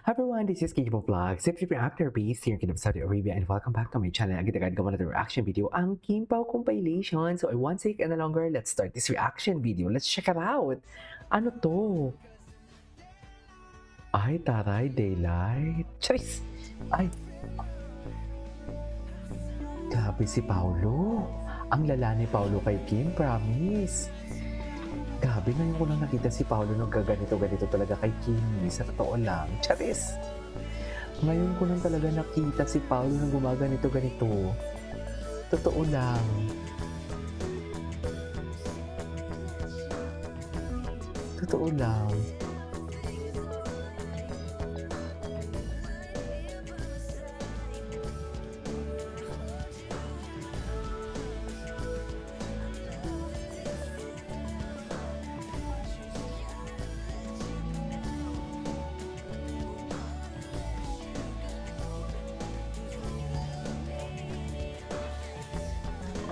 Hi everyone, this is Kibo Vlogs. If you're after based here in Saudi Arabia and welcome back to my channel. Agad-agad gawa na the reaction video ang Kim Pao compilation. So I won't take any longer. Let's start this reaction video. Let's check it out. Ano to? Ay, taray, daylight. Charis! Ay, grabe si Paolo. Ang lala ni Paolo kay Kim, promise. Grabe, ngayon ko lang nakita si Paolo nung gaganito-ganito talaga kay Kim. Sa totoo lang. Charis! Ngayon ko lang talaga nakita si Paolo nang gumaganito-ganito. Totoo lang. Totoo lang.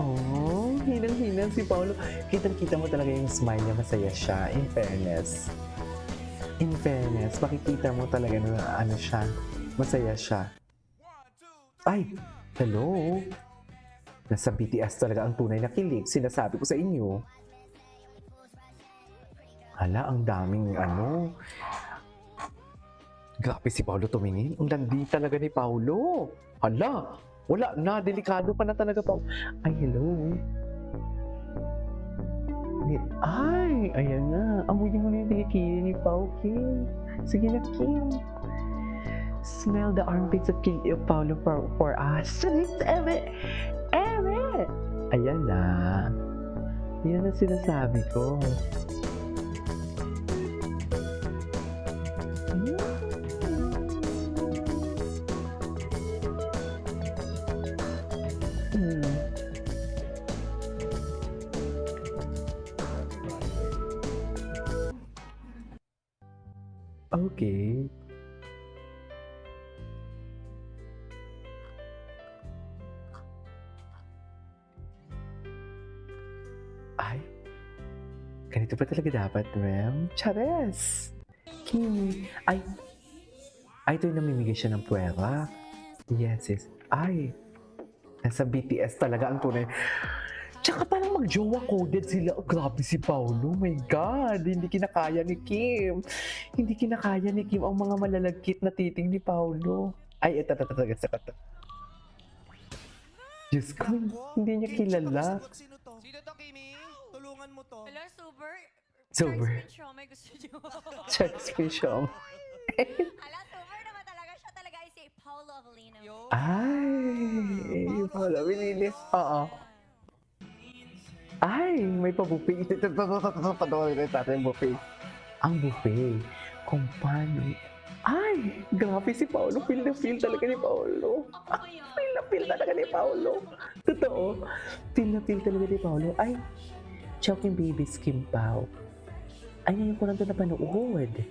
Oh, hinang-hinang si Paolo. Kitang-kita mo talaga yung smile niya, masaya siya. In fairness. In fairness, makikita mo talaga na ano siya, masaya siya. Ay, hello. Nasa BTS talaga ang tunay na kilig, sinasabi ko sa inyo. Hala, ang daming ano. Grabe si Paolo tumingin. Ang landi talaga ni Paolo. Hala, wala na. Delikado pa na talaga pa. Ay, hello. Ay, ayan na. Amuyin mo na yung kilikili ni Pao, Kim. Sige na, Kim. Smell the armpits of King Paolo for us. Eme! Eme! Ayan na. Yan ang sinasabi ko. Okay. Ay, ganito pa talaga dapat, Rem? Chares! Kim, ay, ito yung namimigay siya ng puwera. Yes, yes. Ay, nasa BTS talaga ang tunay. Tsaka parang mag-jowa coded sila. Oh, grabe si Paolo. My God, hindi kinakaya ni Kim. Hindi kinakaya ni Kim ang mga malalagkit na titing ni Paolo. Ay, ito. Diyos ko, hindi niya kilala. Sino to, Kimi? Tulungan mo to. Hello, Super. Sober. Charles Siomay gusto niyo. Check special. Ala, Super naman talaga. Siya talaga ay si Paolo Avellino. Ay, Paolo, winilis. Oo. Ay, may pa-buffet. Panoorin rin natin yung buffet. Ang buffet, kung paano. Ay, grabe si Paolo. Feel na feel talaga ni Paolo. Ako yun. Feel na feel talaga ni Paolo. Totoo. Feel na feel talaga ni Paolo. Ay, Choking Babies Kim Pao. Ay, ngayon ko lang ito napanood.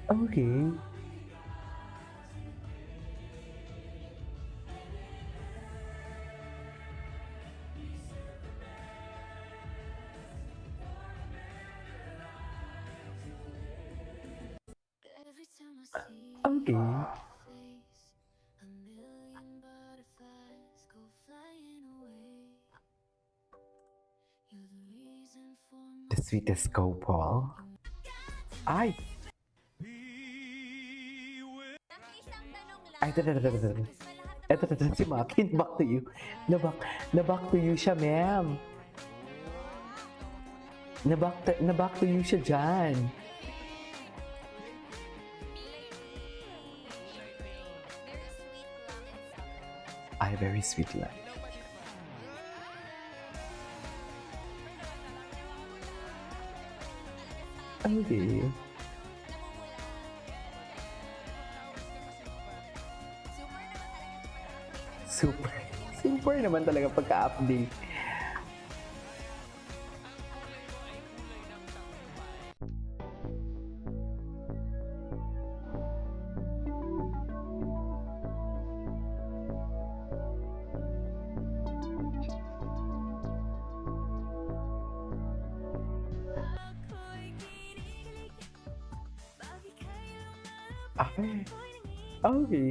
Okay. Okay. The sweetest couple. Ay! Isang tanong lang. Ay, ito. Ito, si Makin, back to you. Na-back to you siya, ma'am. Na-back to you siya dyan. Ay, very sweet lang. Okay. Super. Super naman talaga pagka-update. Ay, okay.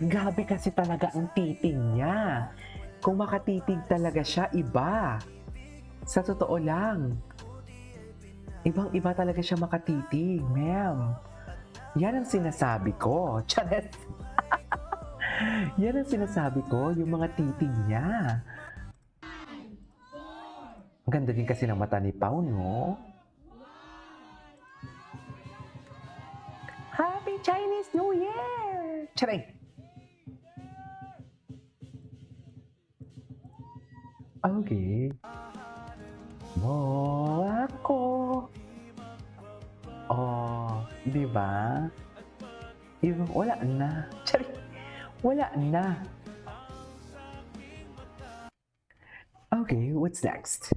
Gabi kasi talaga ang titing niya. Kung makatitig talaga siya, iba. Sa totoo lang. Ibang-iba talaga siya makatitig, ma'am. Yan ang sinasabi ko. Charet! Yan ang sinasabi ko, yung mga titig niya. Ang ganda din kasi ng mata ni Pao, no? Happy Chinese New Year! Charay! Okay. Mo ako. Oh, di ba? Wala na. Charay! Wala na. Okay, what's next?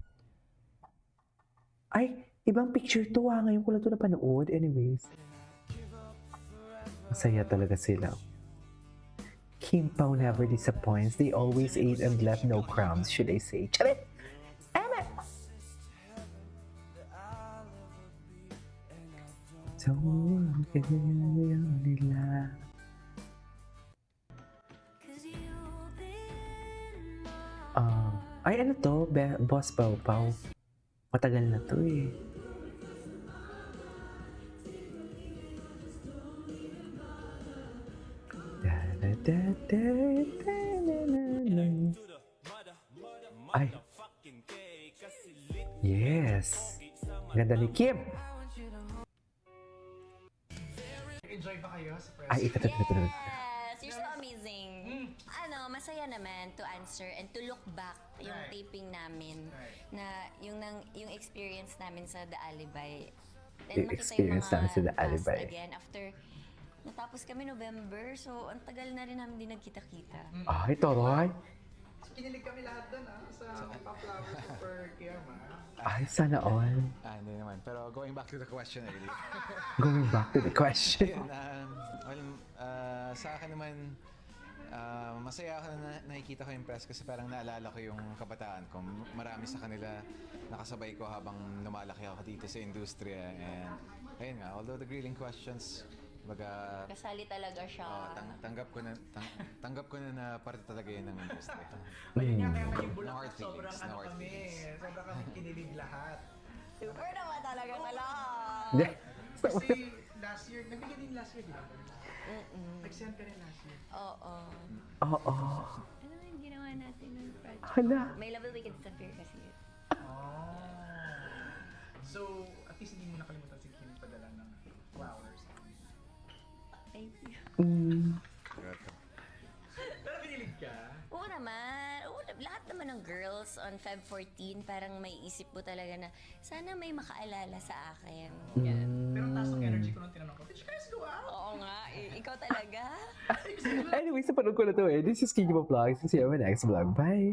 Ay, ibang picture to ah. Ngayon ko lang ito napanood. Anyways. Masaya talaga sila. Kim Pao never disappoints. They always ate and left no crumbs, should I say. Charit! Eme! So, kaya nila. Ay, ano to? Boss Pao Pao. Matagal na to eh. Ay. Yes. Ganda ni Kim. Enjoy ba kayo sa press? Ay, ito. Yes! You're so amazing. Masaya naman to answer and to look back yung Right. taping namin na yung experience namin sa The Alibay. Yung experience namin sa The cast Alibay. again after natapos kami November, so ang tagal na rin namin din nagkita-kita. Ay, Toroy. Kinilig kami lahat doon sa Pop Lover Super Kiam Ay, sana all. Hindi naman. Pero going back to the question, really. Going back to the question. Yun, sa akin naman, masaya ako na nakikita ko yung press kasi parang naalala ko yung kabataan ko. Marami sa kanila nakasabay ko habang lumalaki ako dito sa industriya. And ayun nga, although the grilling questions, baga, Kasali talaga siya. tanggap ko na na parte talaga yun ng industriya. Ayun nga, kaya yung No bulak hard sobrang feelings, no hard kami. feelings. Sobrang kami kinilig lahat. Super naman talaga sa lahat. Hindi. Kasi last year, nagbigay din last year, di ba? Nag-send ka rin last year. Oo. Oo. Ano ba yung ginawa natin ng project? Hala. May level we can disappear kasi. So, at least hindi mo nakalimutan si Kim padala ng flowers. Thank you. Pero kinilig ka? Oo naman. Oo, lahat naman ng girls on Feb 14, parang may isip mo talaga na sana may makaalala sa akin. Pero ang taas ng energy ko nung tinanong ko, did you guys go out? Oo nga, ikaw talaga. Anyways, napanood ko na to eh. This is Kiki Vlogs. See you on my next vlog. Bye!